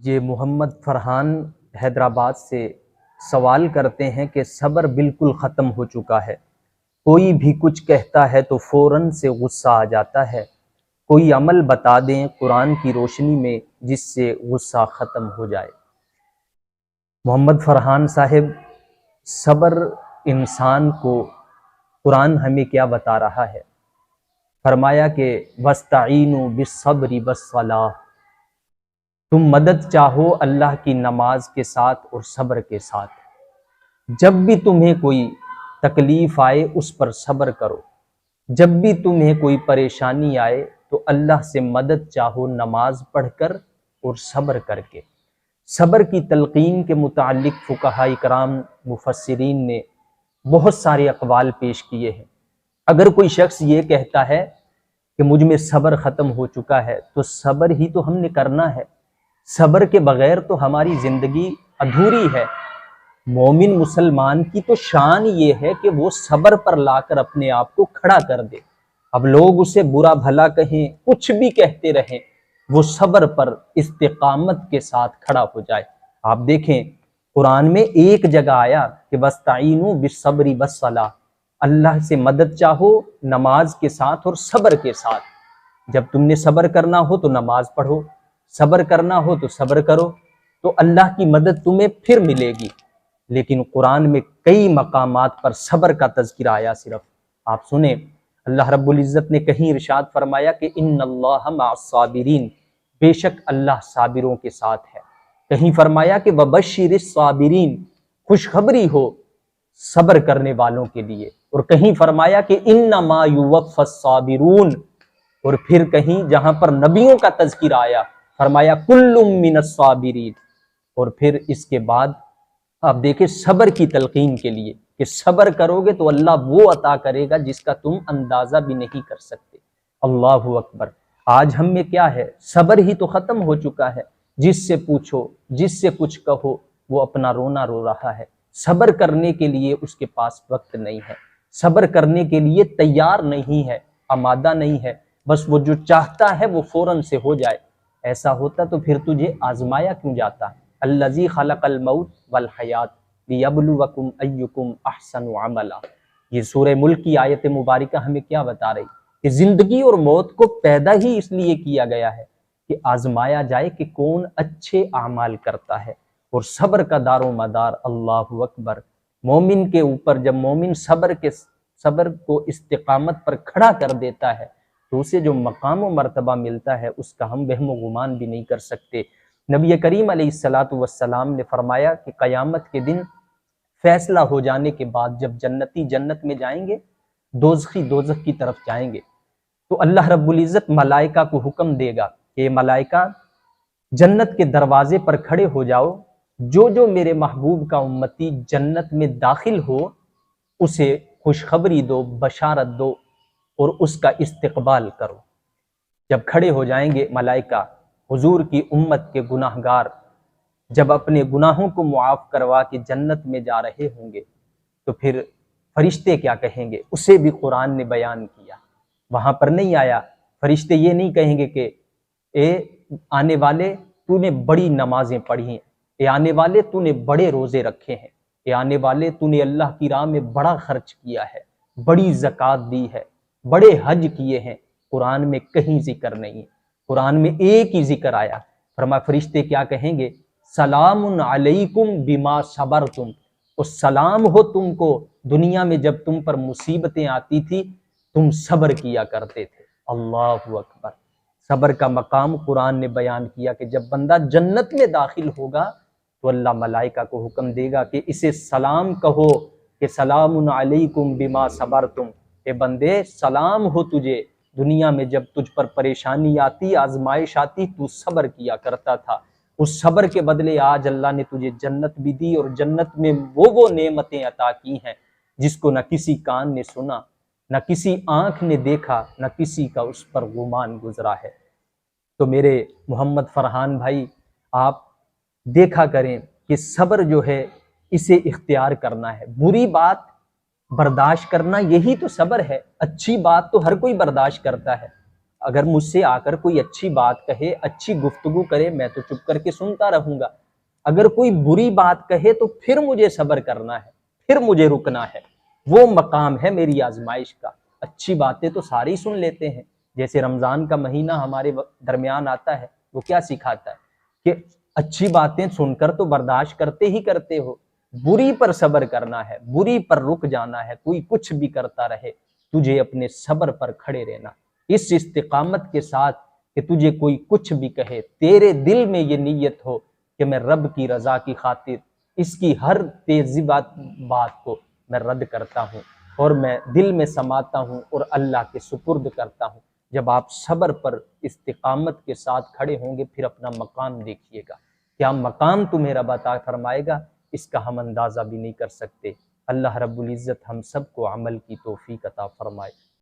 یہ محمد فرحان حیدرآباد سے سوال کرتے ہیں کہ صبر بالکل ختم ہو چکا ہے، کوئی بھی کچھ کہتا ہے تو فوراً سے غصہ آ جاتا ہے، کوئی عمل بتا دیں قرآن کی روشنی میں جس سے غصہ ختم ہو جائے۔ محمد فرحان صاحب، صبر انسان کو قرآن ہمیں کیا بتا رہا ہے؟ فرمایا کہ وَاسْتَعِینُوا بِالصَّبْرِ وَالصَّلَاةِ، تم مدد چاہو اللہ کی نماز کے ساتھ اور صبر کے ساتھ۔ جب بھی تمہیں کوئی تکلیف آئے اس پر صبر کرو، جب بھی تمہیں کوئی پریشانی آئے تو اللہ سے مدد چاہو نماز پڑھ کر اور صبر کر کے۔ صبر کی تلقین کے متعلق فقہاء کرام مفسرین نے بہت سارے اقوال پیش کیے ہیں۔ اگر کوئی شخص یہ کہتا ہے کہ مجھ میں صبر ختم ہو چکا ہے تو صبر ہی تو ہم نے کرنا ہے، صبر کے بغیر تو ہماری زندگی ادھوری ہے۔ مومن مسلمان کی تو شان یہ ہے کہ وہ صبر پر لا کر اپنے آپ کو کھڑا کر دے۔ اب لوگ اسے برا بھلا کہیں، کچھ بھی کہتے رہیں، وہ صبر پر استقامت کے ساتھ کھڑا ہو جائے۔ آپ دیکھیں قرآن میں ایک جگہ آیا کہ وَاسْتَعِینُوا بِالصَّبْرِ وَالصَّلَاةِ، اللہ سے مدد چاہو نماز کے ساتھ اور صبر کے ساتھ۔ جب تم نے صبر کرنا ہو تو نماز پڑھو، صبر کرنا ہو تو صبر کرو، تو اللہ کی مدد تمہیں پھر ملے گی۔ لیکن قرآن میں کئی مقامات پر صبر کا تذکرہ آیا۔ صرف آپ سنیں، اللہ رب العزت نے کہیں ارشاد فرمایا کہ ان اللہ مع الصابرین، بے شک اللہ صابروں کے ساتھ ہے۔ کہیں فرمایا کہ وبشر الصابرین، خوشخبری ہو صبر کرنے والوں کے لیے، اور کہیں فرمایا کہ انما یوفی الصابرون، اور پھر کہیں جہاں پر نبیوں کا تذکرہ آیا فرمایا کل من الصابرین، اور پھر اس کے بعد آپ دیکھیں صبر کی تلقین کے لیے کہ صبر کرو گے تو اللہ وہ عطا کرے گا جس کا تم اندازہ بھی نہیں کر سکتے۔ اللہ اکبر! آج ہم میں کیا ہے؟ صبر ہی تو ختم ہو چکا ہے۔ جس سے پوچھو، جس سے کچھ کہو، وہ اپنا رونا رو رہا ہے۔ صبر کرنے کے لیے اس کے پاس وقت نہیں ہے، صبر کرنے کے لیے تیار نہیں ہے، آمادہ نہیں ہے، بس وہ جو چاہتا ہے وہ فوراً سے ہو جائے۔ ایسا ہوتا تو پھر تجھے آزمایا کیوں جاتا؟ الذی خلق الموت والحیات لیبلوکم ایکم احسن عملا۔ یہ سورہ ملک کی آیت مبارکہ ہمیں کیا بتا رہی؟ کہ زندگی اور موت کو پیدا ہی اس لیے کیا گیا ہے کہ آزمایا جائے کہ کون اچھے اعمال کرتا ہے، اور صبر کا دار و مدار اللہ اکبر مومن کے اوپر۔ جب مومن صبر کو استقامت پر کھڑا کر دیتا ہے تو اسے جو مقام و مرتبہ ملتا ہے اس کا ہم وہم و گمان بھی نہیں کر سکتے۔ نبی کریم علیہ السلام نے فرمایا کہ قیامت کے دن فیصلہ ہو جانے کے بعد جب جنتی جنت میں جائیں گے، دوزخی دوزخ کی طرف جائیں گے، تو اللہ رب العزت ملائکہ کو حکم دے گا کہ ملائکہ جنت کے دروازے پر کھڑے ہو جاؤ، جو جو میرے محبوب کا امتی جنت میں داخل ہو اسے خوشخبری دو، بشارت دو اور اس کا استقبال کرو۔ جب کھڑے ہو جائیں گے ملائکہ، حضور کی امت کے گناہ گار جب اپنے گناہوں کو معاف کروا کے جنت میں جا رہے ہوں گے تو پھر فرشتے کیا کہیں گے؟ اسے بھی قرآن نے بیان کیا۔ وہاں پر نہیں آیا، فرشتے یہ نہیں کہیں گے کہ اے آنے والے تو نے بڑی نمازیں پڑھی ہیں، اے آنے والے تو نے بڑے روزے رکھے ہیں، اے آنے والے تو نے اللہ کی راہ میں بڑا خرچ کیا ہے، بڑی زکوٰۃ دی ہے، بڑے حج کیے ہیں۔ قرآن میں کہیں ذکر نہیں ہے، قرآن میں ایک ہی ذکر آیا۔ فرمایا فرشتے کیا کہیں گے؟ سلام علیکم بما صبرتم، اور سلام ہو تم کو، دنیا میں جب تم پر مصیبتیں آتی تھی تم صبر کیا کرتے تھے۔ اللہ اکبر! صبر کا مقام قرآن نے بیان کیا کہ جب بندہ جنت میں داخل ہوگا تو اللہ ملائکہ کو حکم دے گا کہ اسے سلام کہو کہ سلام علیکم بما صبرتم، اے بندے سلام ہو تجھے، دنیا میں جب تجھ پر پریشانی آتی، آزمائش آتی، تو صبر کیا کرتا تھا، اس صبر کے بدلے آج اللہ نے تجھے جنت بھی دی، اور جنت میں وہ نعمتیں عطا کی ہیں جس کو نہ کسی کان نے سنا، نہ کسی آنکھ نے دیکھا، نہ کسی کا اس پر گمان گزرا ہے۔ تو میرے محمد فرحان بھائی، آپ دیکھا کریں کہ صبر جو ہے اسے اختیار کرنا ہے۔ بری بات برداشت کرنا یہی تو صبر ہے، اچھی بات تو ہر کوئی برداشت کرتا ہے، اگر مجھ سے آ کر کوئی اچھی بات کہے، اچھی گفتگو کرے، میں تو چپ کر کے سنتا رہوں گا۔ اگر کوئی بری بات کہے تو پھر مجھے صبر کرنا ہے، پھر مجھے رکنا ہے۔ وہ مقام ہے میری آزمائش کا۔ اچھی باتیں تو ساری سن لیتے ہیں، جیسے رمضان کا مہینہ ہمارے درمیان آتا ہے، وہ کیا سکھاتا ہے کہ اچھی باتیں سن کر تو برداشت کرتے ہی کرتے ہو، بری پر صبر کرنا ہے، بری پر رک جانا ہے۔ کوئی کچھ بھی کرتا رہے، تجھے اپنے صبر پر کھڑے رہنا، اس استقامت کے ساتھ کہ تجھے کوئی کچھ بھی کہے، تیرے دل میں یہ نیت ہو کہ میں رب کی رضا کی خاطر اس کی ہر تیزی بات کو میں رد کرتا ہوں اور میں دل میں سماتا ہوں اور اللہ کے سپرد کرتا ہوں۔ جب آپ صبر پر استقامت کے ساتھ کھڑے ہوں گے، پھر اپنا مقام دیکھیے گا، کیا مقام تمہیں رب عطا فرمائے گا، اس کا ہم اندازہ بھی نہیں کر سکتے۔ اللہ رب العزت ہم سب کو عمل کی توفیق عطا فرمائے۔